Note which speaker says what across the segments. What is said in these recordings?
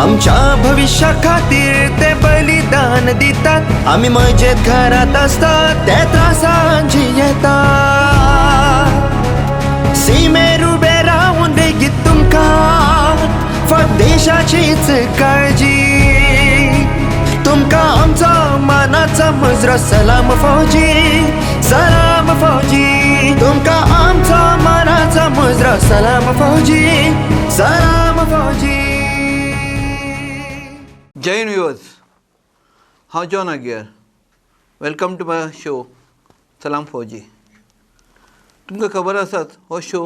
Speaker 1: आमच्या भविष्या खातीर ते बलिदान दितात. आम्ही मजेत घरात असतात ते त्रासांची येतात. सीमेर उबे राहून देगीत तुमकां फक्त देशाचीच काळजी. तुमकां आमचा मानाचा मुजरो सलाम फौजी, सलाम फौजी. तुमकां आमचा मानाचा मुजरो सलाम फौजी, सलाम फौजी.
Speaker 2: जय हिंद व्ह्युअर्स, हांव John Aguiar. Welcome to my show सलाम फौजी. तुमकां खबर आसात, हो show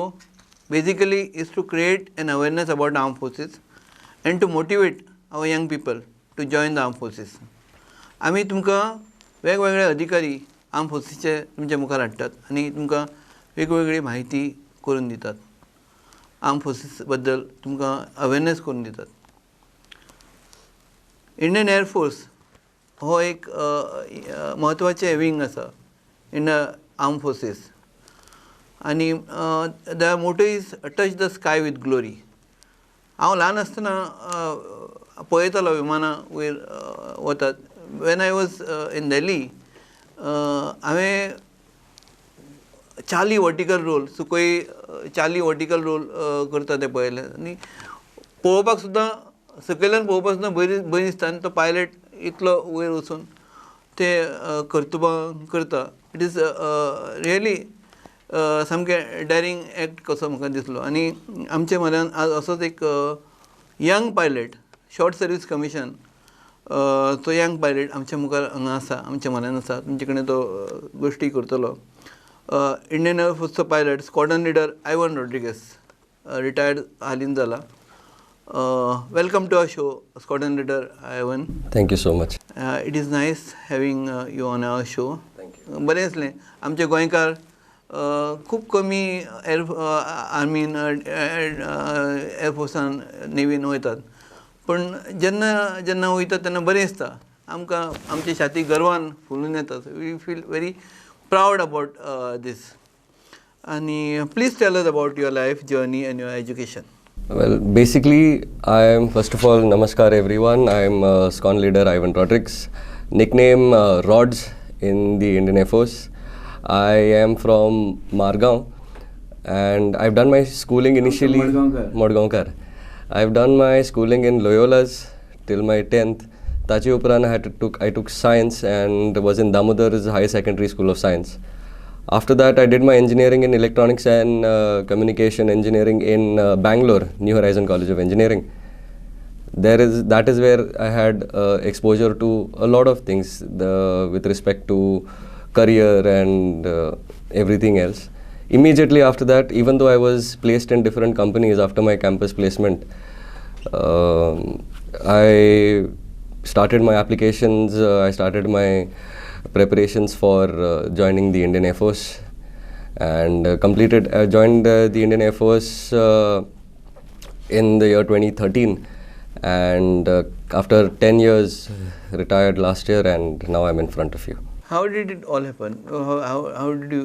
Speaker 2: basically is to create an awareness about arm forces and to motivate our young people to join the arm forces. आमी तुमकां वेगवेगळे अधिकारी आर्म फोर्सीचे तुमच्या मुखार हाडटात आनी तुमकां वेगवेगळी म्हायती करून दितात. आर्म फोर्सीस बद्दल तुमकां अवेरनेस करून दितात. इंडियन एअरफोर्स हो एक म्हत्वाचें विंग आसा इन आर्म फोर्सीस आनी the motto is touch the sky with glory. हांव ल्हान आसतना पळयतालो विमानां वयर वतात. When I was in Delhi हांवें 40 vertical roll, Sukhoi 40 vertical roll करता ते पळयले आनी पळोवपाक सुद्दां सकयल्यान पळोवपाक सुद्दां भंय दिसता. आनी तो पायलट इतलो वयर वचून ते कर्तुबां करता. इट इज रियली सामकें डेरींग एक्ट कसो म्हाका दिसलो. आनी आमच्या म्हऱ्यान आज असोच एक young pilot, short service commission, तो यंग पायलट आमच्या मुखार हांगा आसा, आमच्या म्हऱ्यान आसा. तुमचे कडेन तो गोश्टी करतलो. इंडियन एअरफोर्सचो pilot, squadron leader Ivan Rodrigues, retired हालींच जाला. Welcome to our show, Squadron leader Ivan.
Speaker 3: Thank you so much.
Speaker 2: It is nice having you on our show.
Speaker 3: Thank you.
Speaker 2: बरें दिसलें. आमचे गोंयकार खूब कमी आर्मीन, एअरफोर्सान, नेवीन वयतात. पण जेन्ना वयतात तेन्ना बरें दिसता. आमकां आमचे छाती गर्वान फुलून येतात. We feel very proud about this. आनी please tell us about your life journey and your education.
Speaker 3: Well, basically, I am, first of all, namaskar everyone. I am Squadron leader Ivan Rodrigues, nickname Rods in the Indian Air Force. I am from Margaon and I've done my schooling initially. Modgaonkar. I've done my schooling in Loyola's till my 10th. Tachi Upran I took science and was in Damodar's High Secondary School of Science. After that, I did my engineering in electronics and communication engineering in Bangalore, New Horizon College of Engineering. That is where I had exposure to a lot of things with respect to career and everything else. Immediately after that, even though I was placed in different companies after my campus placement, I started my applications, I started my preparations for joining the Indian Air Force and joined the Indian Air Force in the year 2013 and after 10 years retired last year and now I'm in front of you.
Speaker 2: How did it all happen? How did you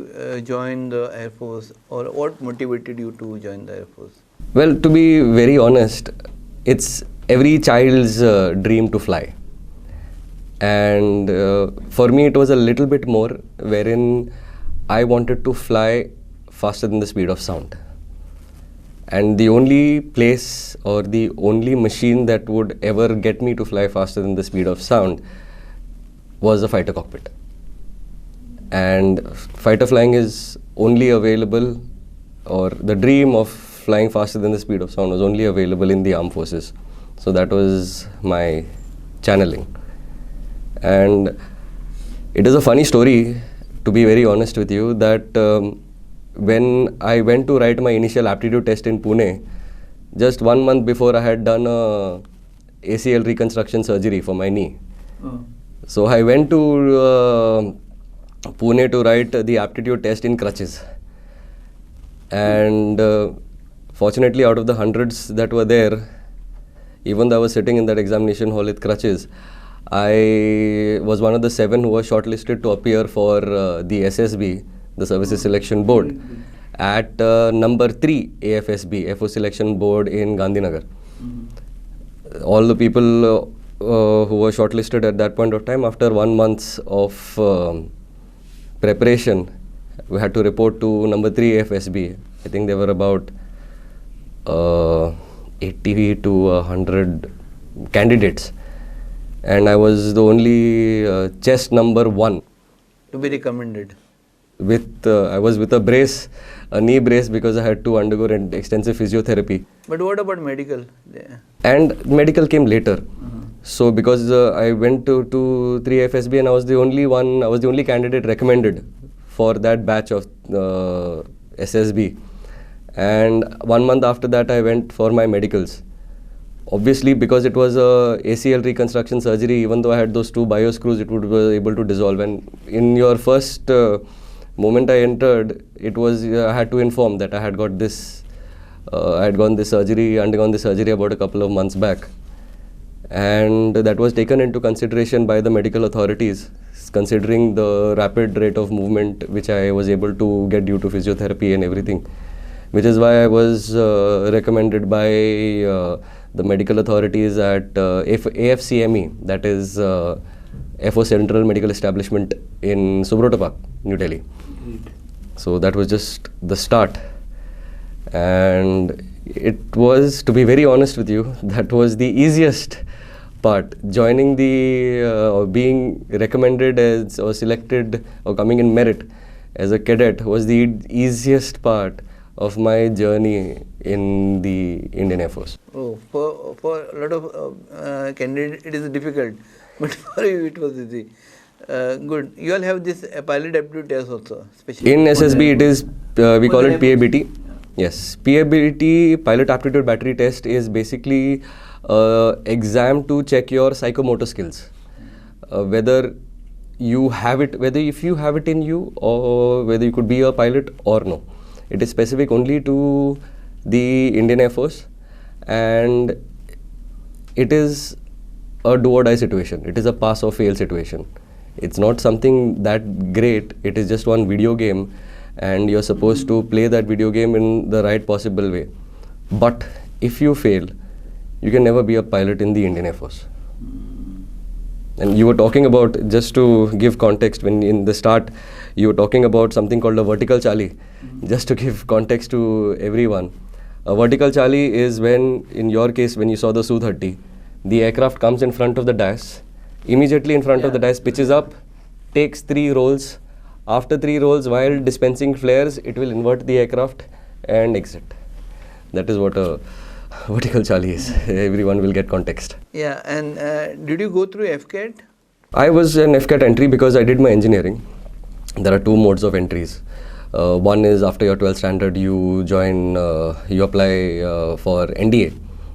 Speaker 2: join the Air Force, or what motivated you to join the Air Force?
Speaker 3: Well, to be very honest, it's every child's dream to fly. And for me it was a little bit more, wherein I wanted to fly faster than the speed of sound. And the only place or the only machine that would ever get me to fly faster than the speed of sound was a fighter cockpit. And fighter flying is only available, or the dream of flying faster than the speed of sound was only available in the armed forces. So that was my channeling. And it is a funny story, to be very honest with you, that when I went to write my initial aptitude test in Pune, just 1 month before I had done a ACL reconstruction surgery for my knee. So I went to Pune to write the aptitude test in crutches. And fortunately, out of the hundreds that were there, even though I was sitting in that examination hall with crutches, I was one of the 7 who was shortlisted to appear for the SSB, the Services Selection Board, at number 3 AFSB, FO Selection Board in Gandhinagar. all the people who were shortlisted at that point of time, after 1 month of preparation, we had to report to number 3 FSB. I think there were about 80 to 100 candidates, and I was the only chest number 1.
Speaker 2: To be recommended.
Speaker 3: I was with a knee brace, because I had to undergo an extensive physiotherapy.
Speaker 2: But what about medical?
Speaker 3: And medical came later. So because I went to 3 FSB and I was the only candidate recommended for that batch of SSB. And 1 month after that I went for my medicals. Obviously, because it was a ACL reconstruction surgery, even though I had those 2 bio screws, it would be able to dissolve. And in your first moment I entered, it was I had to inform that I had got this. I had undergone this surgery about a couple of months back, and that was taken into consideration by the medical authorities, considering the rapid rate of movement which I was able to get due to physiotherapy and everything, which is why I was recommended by the medical authorities at AFCME, that is FO Central Medical Establishment in Subrata Park, New Delhi. So that was just the start. And it was, to be very honest with you, that was the easiest part. Joining or being recommended as or selected or coming in merit as a cadet was the easiest part of my journey in the Indian Air Force.
Speaker 2: Oh, for a lot of candidates it is difficult, but for you it was easy. Good. You all have this pilot aptitude test also.
Speaker 3: In SSB it is, we call it PABT. Yes, PABT, Pilot Aptitude Battery Test, is basically exam to check your psychomotor skills. Whether if you have it in you, or whether you could be a pilot or no. It is specific only to the Indian Air Force, and it is a do or die situation. It is a pass or fail situation. It's not something that great. It is just one video game, and you're supposed to play that video game in the right possible way. But if you fail, you can never be a pilot in the Indian Air Force. And you were talking about, just to give context, when in the start you were talking about something called a vertical chali. Just to give context to everyone, a vertical chali is when, in your case, when you saw the Su-30, the aircraft comes in front of the dash, immediately in front of the dash, pitches up, takes 3 rolls. After 3 rolls, while dispensing flares, it will invert the aircraft and exit. That is what a vertical chali is. Everyone will get context.
Speaker 2: Yeah, and did you go through FCAT?
Speaker 3: I was an FCAT entry because I did my engineering. There are 2 modes of entries. One is after your 12th standard, you apply for NDA,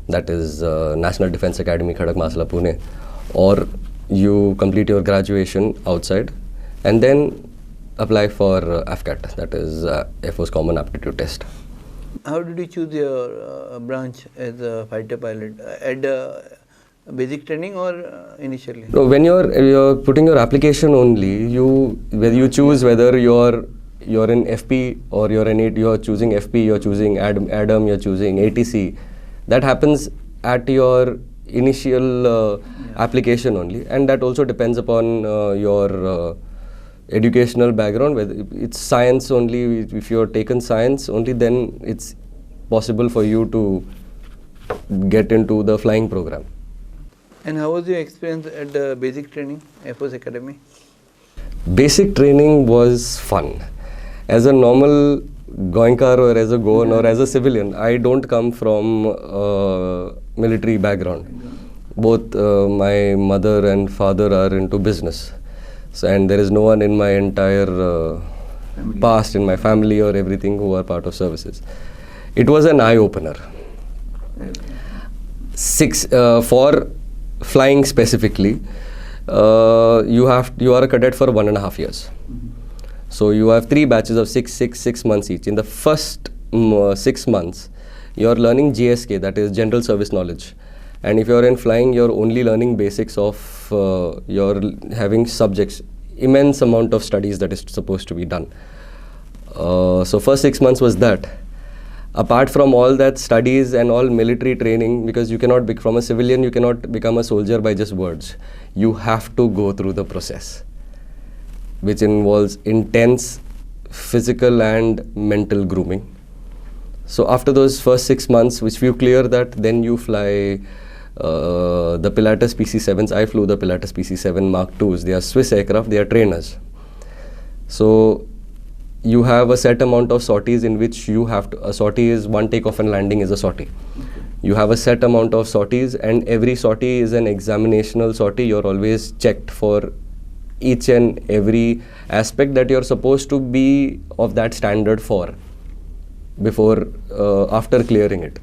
Speaker 3: that is National Defence Academy, Khadak Masala, Pune, or you complete your graduation outside and then apply for AFCAT, that is Air Force Common Aptitude Test.
Speaker 2: How did you choose your branch as a fighter pilot? At basic training or initially?
Speaker 3: No, when you're putting your application only, whether you choose whether you're in FP or you're choosing FP, you're choosing ADAM, you're choosing ATC. That happens at your initial application only, and that also depends upon your educational background. Whether it's science only, if you're taken science only, then it's possible for you to get into the flying program.
Speaker 2: And how was your experience at the basic training, Air Force Academy?
Speaker 3: Basic training was fun. As a normal Goenkar or as a Goan or as a civilian, I don't come from a military background. Both my mother and father are into business. So, and there is no one in my entire past, in my family or everything, who are part of services. It was an eye-opener. For flying specifically, you are a cadet for 1.5 years. So you have 3 batches of 6 months each. In the first 6 months, you are learning GSK, that is General Service Knowledge. And if you are in flying, you are only learning basics of, you're having subjects, immense amount of studies that is supposed to be done. So first 6 months was that. apart from all that studies and all military training, because you cannot be from a civilian, you cannot become a soldier by just words. You have to go through the process, which involves intense physical and mental grooming. So after those first 6 months, which you clear that, then you fly the Pilatus PC-7s. I flew the Pilatus PC-7 Mark IIs. They are Swiss aircraft, they are trainers. So you have a set amount of sorties in which you have to, a sortie is one takeoff and landing is a sortie. You have a set amount of sorties, and every sortie is an examinational sortie. You're always checked for each and every aspect that you're supposed to be of that standard for before, after clearing it.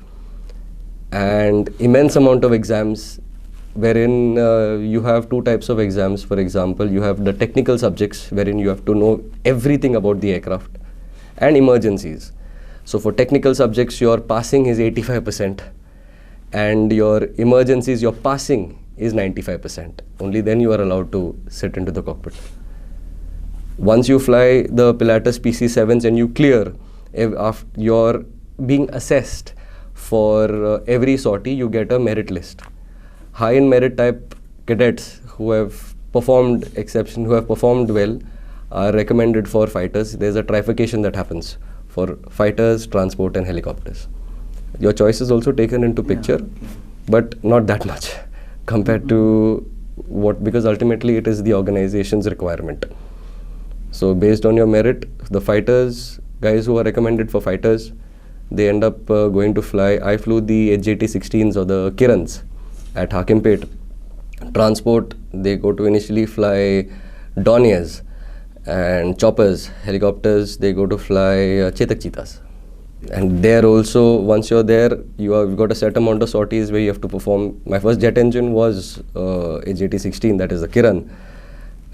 Speaker 3: And immense amount of exams, wherein you have two types of exams. For example, you have the technical subjects, wherein you have to know everything about the aircraft, and emergencies. So for technical subjects, your passing is 85%, and your emergencies, your passing is 95%. Only then you are allowed to sit into the cockpit. Once you fly the Pilatus PC-7s and you clear, after you're being assessed for every sortie, you get a merit list. High in merit type cadets who have performed who have performed well are recommended for fighters. There's a trifurcation that happens for fighters, transport and helicopters. Your choice is also taken into picture, but not that much compared to what, because ultimately it is the organization's requirement. So based on your merit, the fighters, guys who are recommended for fighters, they end up going to fly. I flew the HJT-16s or the Kirans at Hakimpet. Transport, they go to initially fly Dorniers, and choppers, helicopters, they go to fly Chetak Cheetahs. And there also, once you're there, you've got a set amount of sorties where you have to perform. My first jet engine was HJT-16, that is the Kiran.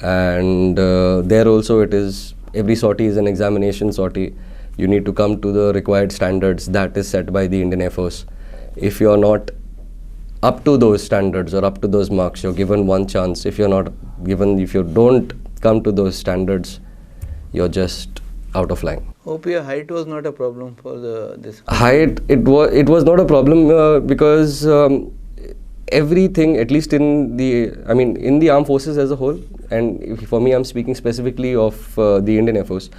Speaker 3: And there also it is, every sortie is an examination sortie. You need to come to the required standards that is set by the Indian Air Force. If you're not up to those standards or up to those marks, you're given one chance. If you don't come to those standards, you're just out of line.
Speaker 2: Hope your height was not a problem for this.
Speaker 3: Height, it was not a problem because everything, at least in the armed forces as a whole, and for me, I'm speaking specifically of the Indian Air Force.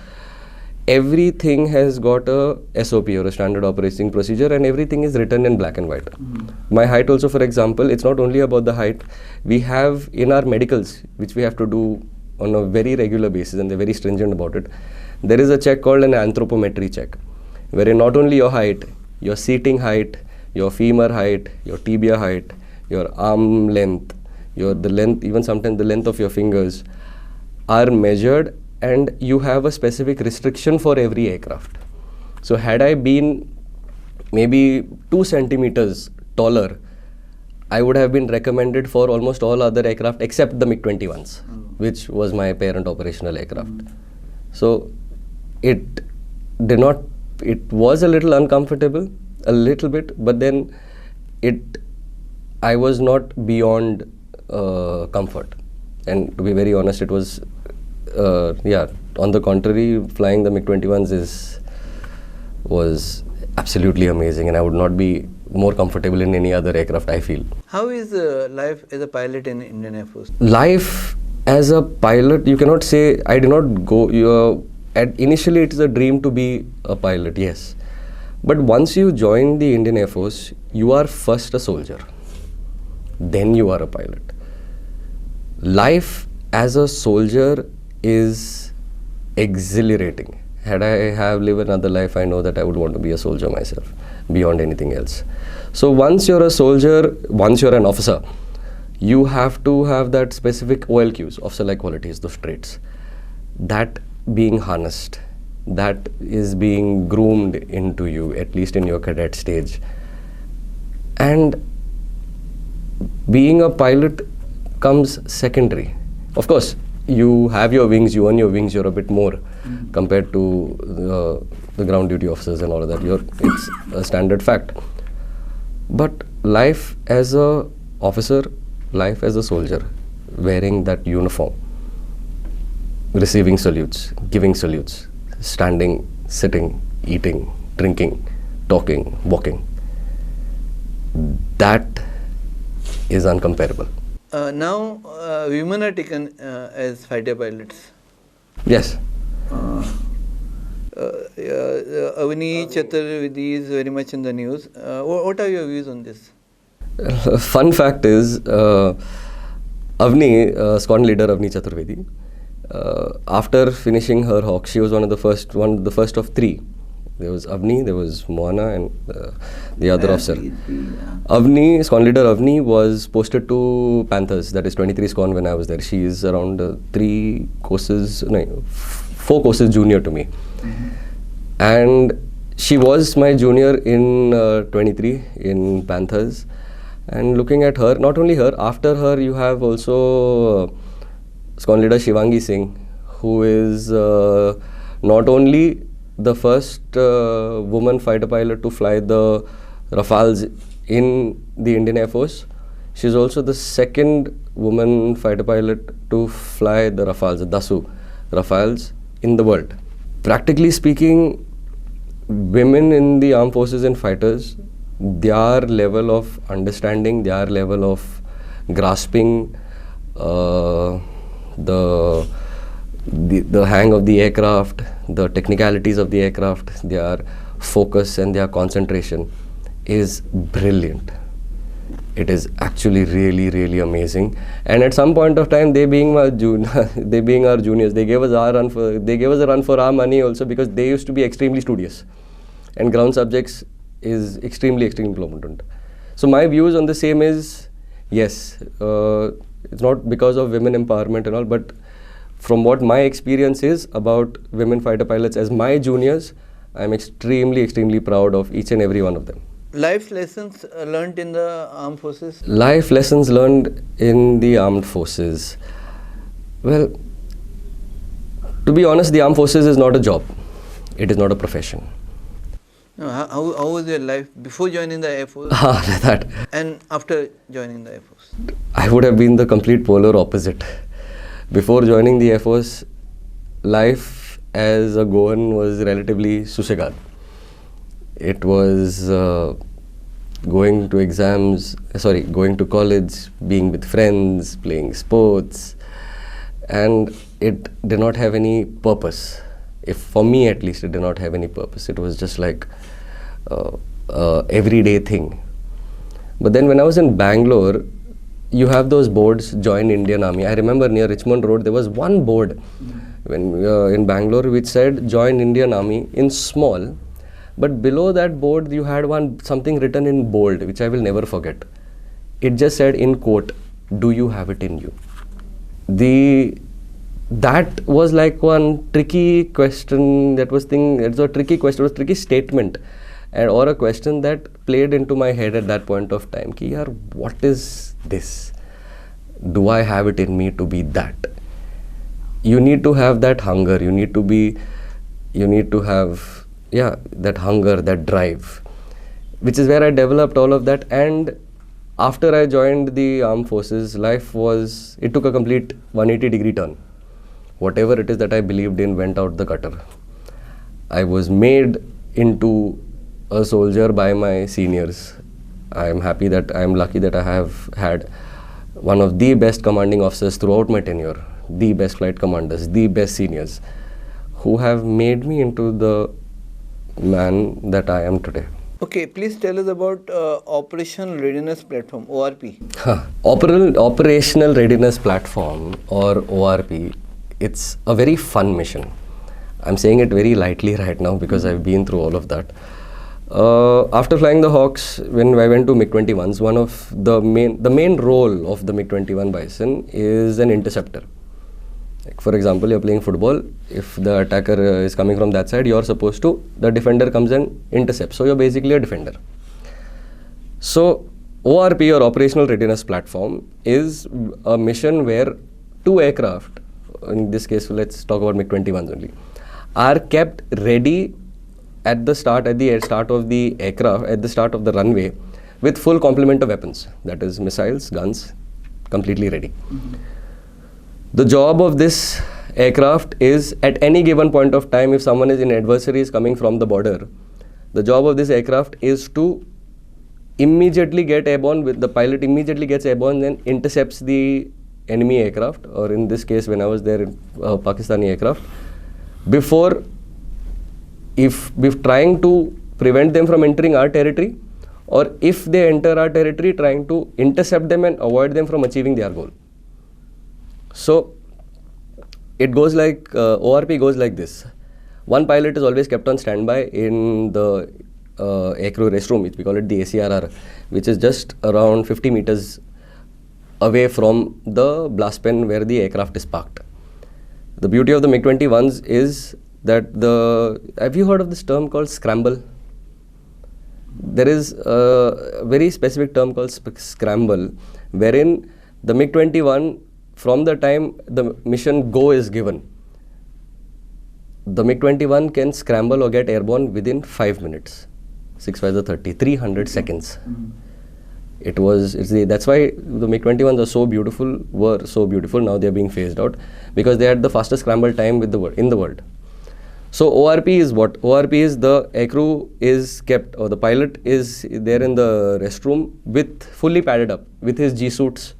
Speaker 3: Everything has got a SOP or a standard operating procedure, and everything is written in black and white. My height also, for example, it's not only about the height. We have in our medicals, which we have to do on a very regular basis, and they're very stringent about it. There is a check called an anthropometry check, wherein not only your height, your seating height, your femur height, your tibia height, your arm length, the length, even sometimes the length of your fingers are measured, and you have a specific restriction for every aircraft. So had I been maybe 2 centimeters taller, I would have been recommended for almost all other aircraft except the MiG-21s, which was my parent operational aircraft. So it was a little uncomfortable, a little bit, but then I was not beyond comfort. And to be very honest, it was, on the contrary, flying the MiG-21s was absolutely amazing, and I would not be more comfortable in any other aircraft, I feel.
Speaker 2: How is life as a pilot in Indian Air Force?
Speaker 3: Life as a pilot, you cannot say, I did not go, initially it is a dream to be a pilot, yes. But once you join the Indian Air Force, you are first a soldier, then you are a pilot. Life as a soldier is exhilarating. Had I lived another life, I know that I would want to be a soldier myself, beyond anything else. So once you're a soldier, once you're an officer, you have to have that specific OLQs, officer-like qualities, those traits. That being harnessed, that is being groomed into you, at least in your cadet stage. And being a pilot comes secondary. Of course, you have your wings, you earn your wings, you're a bit more compared to the ground duty officers and all of that. It's a standard fact. But life as a officer, life as a soldier, wearing that uniform, receiving salutes, giving salutes, standing, sitting, eating, drinking, talking, walking. That is uncomparable.
Speaker 2: Now, women are taken as fighter pilots.
Speaker 3: Yes.
Speaker 2: Avni Chaturvedi is very much in the news. What are your views on this?
Speaker 3: Fun fact is, Avni, squadron leader Avni Chaturvedi, after finishing her Hawk, she was one of the first of three. There was Avni, there was Moana, and the other officer. Avni, squadron leader Avni, was posted to Panthers, that is 23 squadron when I was there. She is around 4 courses junior to me. And she was my junior in 23 in Panthers. And looking at her, not only her, after her you have also squadron leader Shivangi Singh, who is not only the first woman fighter pilot to fly the Rafales in the Indian Air Force. She is also the second woman fighter pilot to fly the Rafales, the Dasu Rafales in the world. Practically speaking, women in the armed forces and fighters, their level of understanding, their level of grasping the hang of the aircraft, the technicalities of the aircraft, their focus and their concentration is brilliant. It is actually really, really amazing. And at some point of time, they being our juniors, they gave us a run for our money also, because they used to be extremely studious, and ground subjects is extremely important. So my views on the same is, yes, it's not because of women empowerment and all, but from what my experience is about women fighter pilots as my juniors, I'm extremely proud of each and every one of them.
Speaker 2: Life lessons learned in the armed forces?
Speaker 3: Life lessons learned in the armed forces. Well, to be honest, the armed forces is not a job. It is not a profession.
Speaker 2: No, how was your life before joining the Air Force?
Speaker 3: That.
Speaker 2: And after joining the Air Force?
Speaker 3: I would have been the complete polar opposite. Before joining the Air Force, life as a Goan was relatively susegad. It was going to college, being with friends, playing sports, and it did not have any purpose. For me at least, it did not have any purpose. It was just like everyday thing. But then when I was in Bangalore, you have those boards, join Indian Army. I remember near Richmond Road, there was one board in Bangalore which said join Indian Army in small. But below that board, you had something written in bold, which I will never forget. It just said in quote, "Do you have it in you?" That was like one tricky question. It's a tricky question. It was a tricky statement, or a question that played into my head at that point of time. Ki yaar, what is this? Do I have it in me to be that? You need to have that hunger. You need to have that hunger, that drive, which is where I developed all of that. And after I joined the armed forces, it took a complete 180-degree turn. Whatever it is that I believed in went out the gutter. I was made into a soldier by my seniors. I am lucky that I have had one of the best commanding officers throughout my tenure, the best flight commanders, the best seniors, who have made me into the man that I am today.
Speaker 2: Okay, please tell us about Operational Readiness Platform, ORP.
Speaker 3: Operational Readiness Platform, or ORP, it's a very fun mission. I'm saying it very lightly right now because I've been through all of that. After flying the Hawks, when I went to MiG-21s, one of the main role of the MiG-21 Bison is an interceptor. Like for example, you're playing football. If the attacker is coming from that side, the defender comes and intercepts. So you're basically a defender. So ORP, or Operational Readiness Platform, is a mission where 2 aircraft, in this case let's talk about MiG-21s only, are kept ready at the start of the aircraft, at the start of the runway, with full complement of weapons, that is missiles, guns, completely ready. The job of this aircraft is, at any given point of time, if someone is in adversary is coming from the border, The job of this aircraft is to immediately get airborne. With the pilot immediately gets airborne, then intercepts the enemy aircraft, or in this case when I was there, Pakistani aircraft, before if trying to prevent them from entering our territory, or if they enter our territory, trying to intercept them and avoid them from achieving their goal. So it goes like, ORP goes like this. One pilot is always kept on standby in the aircrew restroom, which we call it the ACRR, which is just around 50 meters away from the blast pen where the aircraft is parked. The beauty of the MiG-21s is that have you heard of this term called scramble? There is a very specific term called scramble, wherein the MiG-21, from the time the mission go is given, the MiG-21 can scramble or get airborne within 5 minutes. 6 5 30, 300 seconds. That's why the MiG-21s are so beautiful, were so beautiful. Now they are being phased out because they had the fastest scramble time in the world. So ORP is what? ORP is the aircrew is kept, or the pilot is there in the restroom with fully padded up with his G suits,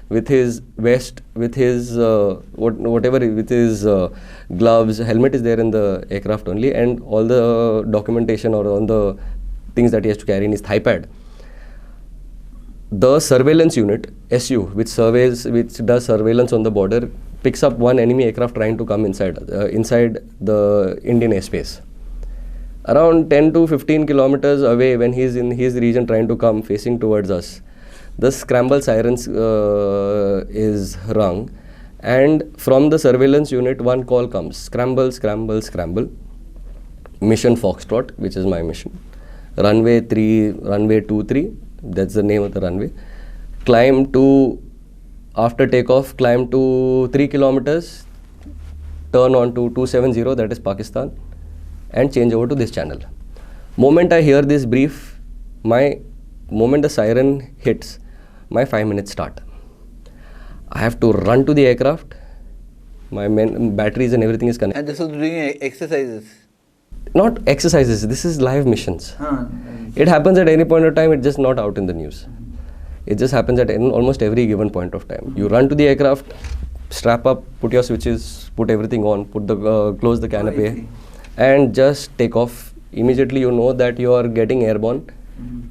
Speaker 3: with his vest, with his with his gloves. Helmet is there in the aircraft only, and all the documentation or all the things that he has to carry in his thigh pad. The surveillance unit, SU, which does surveillance on the border, picks up one enemy aircraft trying to come inside the Indian airspace. Around 10 to 15 kilometers away, when he's in his region trying to come facing towards us, the scramble sirens is rung, and from the surveillance unit one call comes: scramble, scramble, scramble. Mission Foxtrot, which is my mission. Runway 23, that's the name of the runway. After takeoff, climb to 3 kilometers, turn on to 270, that is Pakistan, and change over to this channel. Moment I hear this brief, moment the siren hits, my 5 minutes start. I have to run to the aircraft. My batteries and everything is connected.
Speaker 2: And this was doing exercises?
Speaker 3: Not exercises, this is live missions. It happens at any point of time, it's just not out in the news. It just happens at almost every given point of time. You run to the aircraft, strap up, put your switches, put everything on, close the canopy, and just take off. Immediately you know that you are getting airborne,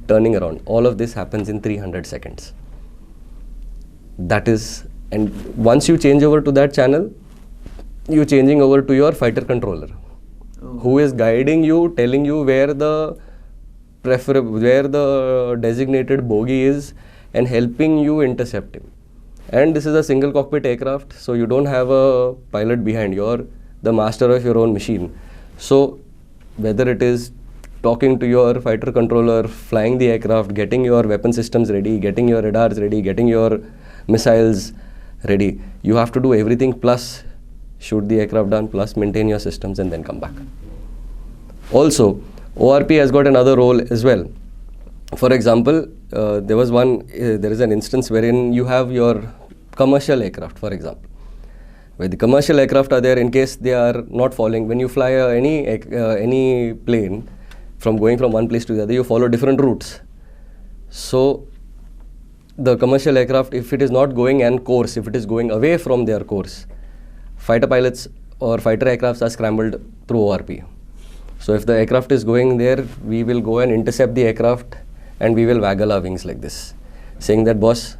Speaker 3: turning around. All of this happens in 300 seconds. And once you change over to that channel, you're changing over to your fighter controller, who is guiding you, telling you where the designated bogey is, and helping you intercept him. And this is a single cockpit aircraft, so you don't have a pilot behind. You're the master of your own machine. So whether it is talking to your fighter controller, flying the aircraft, getting your weapon systems ready, getting your radars ready, getting your missiles ready, you have to do everything, plus shoot the aircraft down, plus maintain your systems, and then come back. Also, ORP has got another role as well. For example, there is an instance wherein you have your commercial aircraft, for example, where the commercial aircraft are there in case they are not falling. When you fly any plane going from one place to the other, you follow different routes. So the commercial aircraft, if it is not going on course, if it is going away from their course, fighter pilots or fighter aircrafts are scrambled through ORP. So if the aircraft is going there, we will go and intercept the aircraft, and we will waggle our wings like this, saying that, boss,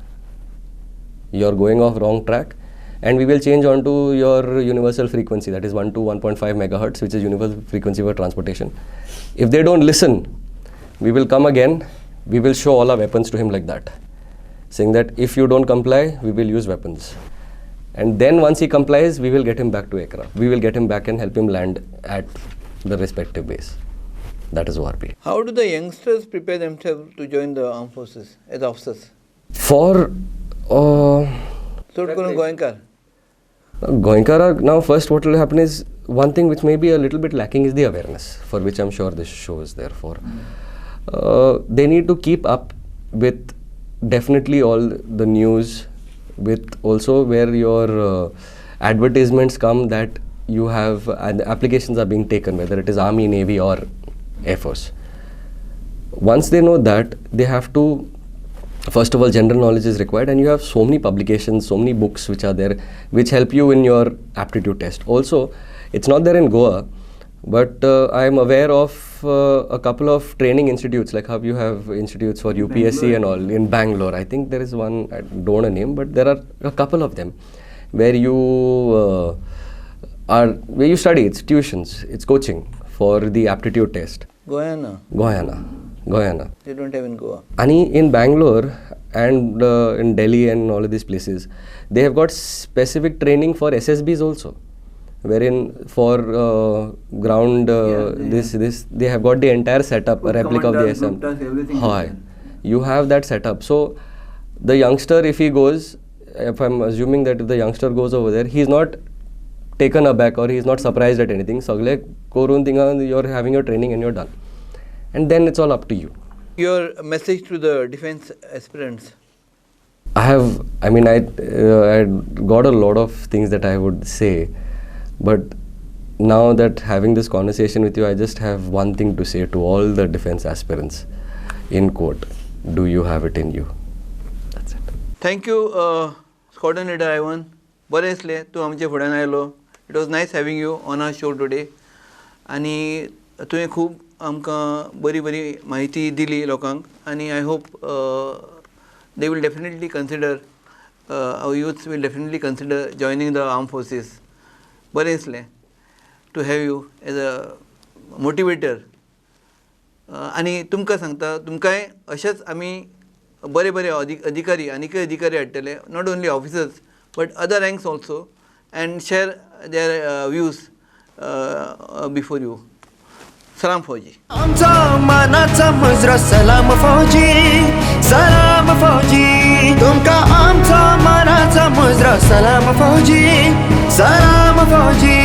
Speaker 3: you're going off wrong track, and we will change on to your universal frequency, that is 1 to 1.5 megahertz, which is universal frequency for transportation. If they don't listen, we will come again, we will show all our weapons to him like that, saying that if you don't comply, we will use weapons. And then once he complies, we will get him back to aircraft. We will get him back and help him land at the respective base. That is ORP.
Speaker 2: How do the youngsters prepare themselves to join the armed forces as officers?
Speaker 3: For
Speaker 2: Goenka.
Speaker 3: Now first what will happen is, one thing which may be a little bit lacking is the awareness, for which I'm sure this show is there for. They need to keep up with definitely all the news, with also where your advertisements come that you have, and applications are being taken, whether it is Army, Navy or Air Force. once they know that, they have to, first of all, general knowledge is required, and you have so many publications, so many books which are there, which help you in your aptitude test. Also, it's not there in Goa, but I am aware of a couple of training institutes, like how you have institutes for UPSC and all in Bangalore. I think there is one, I don't know a name, but there are a couple of them where you where you study. It's tuitions, it's coaching for the aptitude test.
Speaker 2: Guyana. They don't have in Goa.
Speaker 3: And in Bangalore and in Delhi and all of these places, they have got specific training for SSBs also, wherein for ground this they have got the entire setup, a replica of the SM. Hi, you have that setup. So the youngster, if he goes, if I'm assuming that if the youngster goes over there, he's not taken aback or he's not surprised at anything. Sagle korun tinga, you're having your training and you're done. And then it's all up to you.
Speaker 2: Your message to the defense aspirants?
Speaker 3: I got a lot of things that I would say, but now that having this conversation with you, I just have one thing to say to all the defense aspirants. In quote, do you have it in you? That's it.
Speaker 2: Thank you, Squadron Leader Ivan. बरें दिसलें तूं आमचे फुड्यान आयलो. It was nice having you on our show today. आनी तुवें खूब आमकां बरी म्हायती दिली लोकांक, आनी I hope they will definitely consider, our youths will definitely consider joining the armed forces. बरें दिसलें to have you as a motivator. आनी तुमकां सांगता, तुमकांय अशेंच आमी बरे अधिकारी आनीकय अधिकारी हाडटले, not only officers but other ranks also, and share their views before you. Salaam Fauji.
Speaker 1: आमचा मानाचा मुजरा सलाम फौजी, सलाम फौजी. तुमका आमचा मानाचा मुजरा सलाम फौजी, सलाम फौजी.